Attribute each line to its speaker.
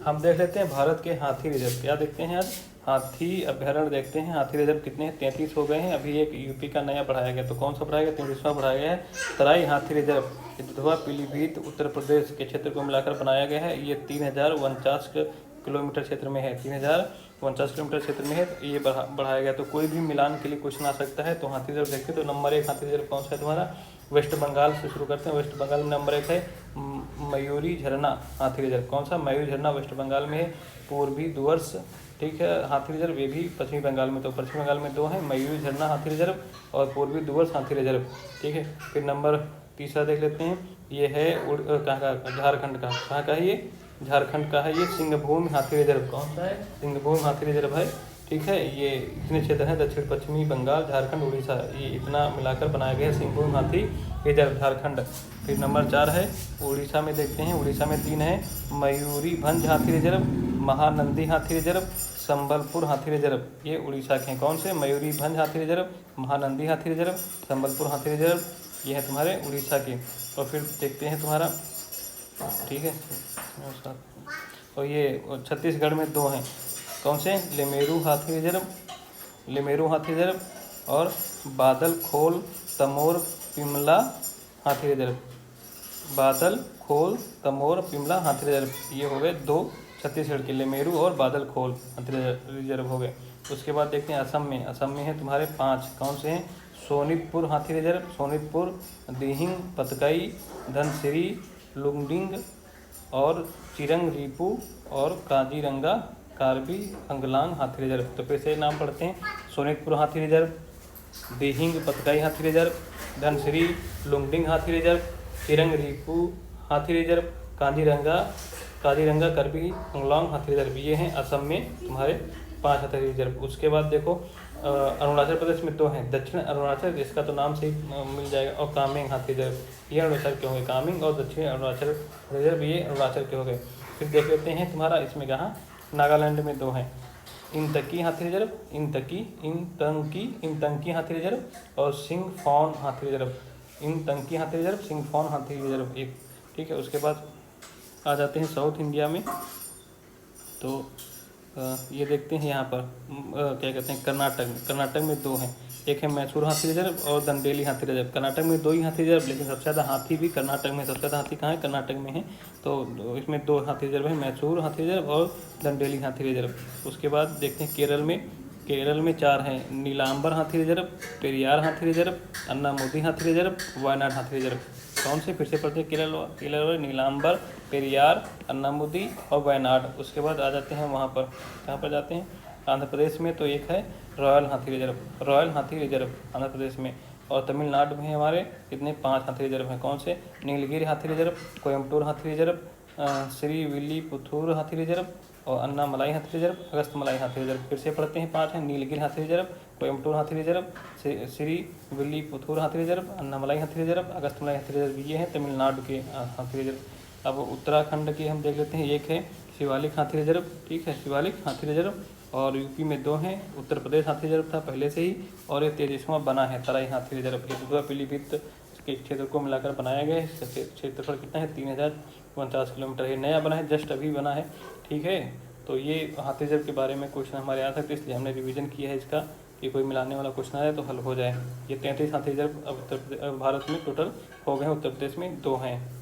Speaker 1: हम देख लेते हैं भारत के हाथी रिजर्व। क्या देखते हैं आज? हाथी अभ्यारण्य देखते हैं। हाथी रिजर्व कितने हैं? 33 हो गए हैं। अभी एक यूपी का नया बढ़ाया गया, तो कौन सा बढ़ाया गया? 33वां बढ़ाया गया है। तराई हाथी रिजर्व दुधवा पीलीभीत उत्तर प्रदेश के क्षेत्र को मिलाकर बनाया गया है। ये 3049 किलोमीटर क्षेत्र में है। 3049 किलोमीटर क्षेत्र में है, तो ये बढ़ाया गया। तो कोई भी मिलान के लिए क्वेश्चन आ सकता है। तो हाथी रिजर्व देखते हैं। तो नंबर 1 हाथी रिजर्व कौन सा है तुम्हारा? वेस्ट बंगाल से शुरू करते हैं। वेस्ट बंगाल में नंबर 1 है मयूरी झरना हाथी रिजर्व। कौन सा? मयूरी झरना वेस्ट बंगाल में है। पूर्वी डुवर्स, ठीक है, हाथी रिजर्व ये भी पश्चिमी बंगाल में। तो पश्चिमी बंगाल में 2 हैं, मयूरी झरना हाथी रिजर्व और पूर्वी डुवर्स हाथी रिजर्व, ठीक है। फिर नंबर 3 देख लेते हैं। ये है कहाँ का? झारखंड का। कहाँ का है ये? झारखंड का है ये सिंहभूम हाथी रिजर्व। कौन सा है? सिंहभूम हाथी रिजर्व है, ठीक है। ये इतने क्षेत्र हैं, दक्षिण पश्चिमी बंगाल, झारखंड, उड़ीसा, ये इतना मिलाकर बनाया गया है सिंहभूम हाथी रिजर्व, झारखंड। फिर नंबर 4 है उड़ीसा में। देखते हैं उड़ीसा में 3 है मयूरीभंज हाथी रिजर्व, महानंदी हाथी रिजर्व, संबलपुर हाथी रिजर्व। ये उड़ीसा के हैं। कौन से? मयूरीभंज हाथी रिजर्व, महानंदी हाथी रिजर्व, संबलपुर हाथी रिजर्व, ये है तुम्हारे उड़ीसा के। और फिर देखते हैं तुम्हारा, ठीक है, और ये छत्तीसगढ़ में 2 हैं। कौन से? लेमेरू हाथी रिजर्व, लेमेरू हाथी रिजर्व और बादल खोल तमोर पिमला हाथी रिजर्व। बादल खोल तमोर पिमला हाथी रिजर्व, ये हो गए 2 छत्तीसगढ़ के, लेमेरू और बादल खोल हाथी रिजर्व हो गए। उसके बाद देखते हैं असम में। असम में है तुम्हारे 5। कौन से हैं? सोनितपुर हाथी रिजर्व, सोनितपुर, दिहिंग पतकाई, धनसिरी, लुंगडिंग और चिरंग रीपू और काजीरंगा कार्बी अंगलांग हाथी रिजर्व। तो फिर से नाम पढ़ते हैं। सोनितपुर हाथी रिजर्व, दिहिंग पतकाई हाथी रिजर्व, धनसिरी लुंगडिंग हाथी रिजर्व, चिरंग रीपू हाथी रिजर्व, काजीरंगा कार्बी अंगलांग हाथी रिजर्व। ये हैं असम में तुम्हारे 5 हाथी रिजर्व। उसके बाद देखो अरुणाचल प्रदेश में 2 हैं। दक्षिण अरुणाचल, इसका तो नाम से ही मिल जाएगा, और कामेंग हाथी रिजर्व। ये अरुणाचल के होंगे, कामेंग और दक्षिण अरुणाचल रिजर्व, ये अरुणाचल के हो गए। फिर देख लेते हैं तुम्हारा इसमें कहाँ, नागालैंड में 2 हैं। इंतकी हाथी रिजर्व, इंतंकी हाथी रिजर्व और सिंगफॉन हाथी रिजर्व। इंतंकी हाथी रिजर्व, सिंगफॉन हाथी रिजर्व एक, ठीक है। उसके बाद आ जाते हैं साउथ इंडिया में। तो ये देखते हैं यहाँ पर क्या कहते हैं, कर्नाटक में 2 हैं। एक है मैसूर हाथी रिजर्व और दंडेली हाथी रिजर्व। कर्नाटक में 2 ही हाथी रिजर्व, लेकिन सबसे ज़्यादा हाथी भी कर्नाटक में, सबसे ज़्यादा हाथी कहाँ है? कर्नाटक में है। तो इसमें 2 हाथी रिजर्व है, मैसूर हाथी रिजर्व और दंडेली हाथी रिजर्व। उसके बाद देखते हैं केरल में 4 हैं। नीलांबर हाथी रिजर्व, पेरियार हाथी रिजर्व, अन्नामुदी हाथी रिजर्व, वायनाड हाथी रिजर्व। कौन से? फिर से पढ़ते हैं। केरल नीलांबर, पेरियार, अन्नामुदी और वायनाड। उसके बाद आ जाते हैं वहाँ पर, कहाँ पर जाते हैं? आंध्र प्रदेश में तो एक है रॉयल हाथी रिजर्व आंध्र प्रदेश में। और तमिलनाडु में हमारे कितने? 5 हाथी रिजर्व हैं। कौन से? नीलगिरी हाथी रिजर्व, कोयम्बटूर हाथी रिजर्व, श्री विल्लीपुथूर हाथी रिजर्व और अन्नामलाई हाथी रिजर्व, अगस्तमलाई हाथी रिजर्व। फिर से पढ़ते हैं। 5 हैं। नीलगिरी हाथी रिजर्व, कोयम्बटूर हाथी रिजर्व, श्री विल्लीपुथूर हाथी रिजर्व, अन्नामलाई हाथी रिजर्व, अगस्तमलाई हाथी रिजर्व। ये हैं तमिलनाडु के हाथी रिजर्व। अब उत्तराखंड के हम देख लेते हैं। एक है शिवालिक हाथी रिजर्व, ठीक है, शिवालिक हाथी रिजर्व। और यूपी में 2 हैं। उत्तर प्रदेश हाथी रिजर्व था पहले से ही, और ये 23वां बना है तराई हाथी रिजर्व। ये दुधवा पीलीभीत के क्षेत्र को मिलाकर बनाया गया है। इसका क्षेत्रफल कितना है? 3049 किलोमीटर। ये नया बना है, जस्ट अभी बना है, ठीक है। तो ये हाथी रिजर्व के बारे में क्वेश्चन हमारे आ सकते, इसलिए हमने रिवीजन किया है इसका, कि कोई मिलाने वाला क्वेश्चन आए तो हल हो जाए। ये 33 हाथी रिजर्व अब भारत में टोटल हो गए हैं। उत्तर प्रदेश में 2 हैं।